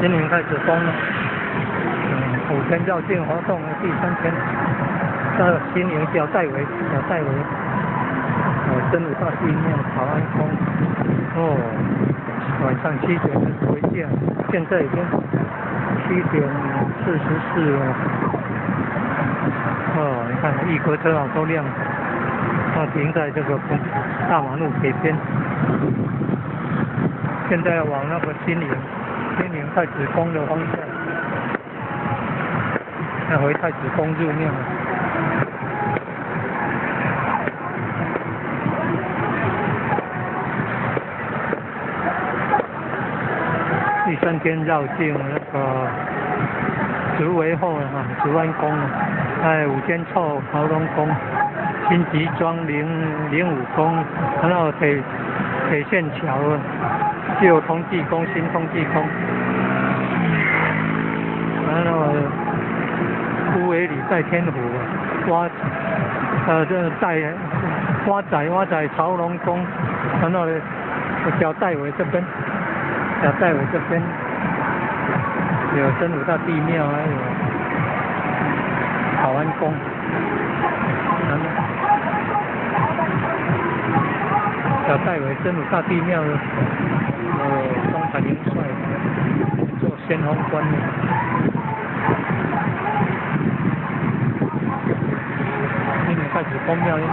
今年开始封了，5天绕境活动的第3天，到新营小戴围，真武大地庙朝安宫，晚上7点的回家，现在已经7点44了，你看一格车好都亮了，停在这个大马路北边，现在要往那个新营太子宫的方向，要回太子宫入庙了。第3天绕境那个竹围后竹湾宫5天后桃龙宫、新集庄05宫，然后铁线桥旧通济宫、新通济宫，然后乌尾里在天湖蛙仔朝龙宫，然后小戴围这边有真武大地庙，还有草安宫，小戴围真武大地庙中坛元帅做先锋官的，今年开始封庙。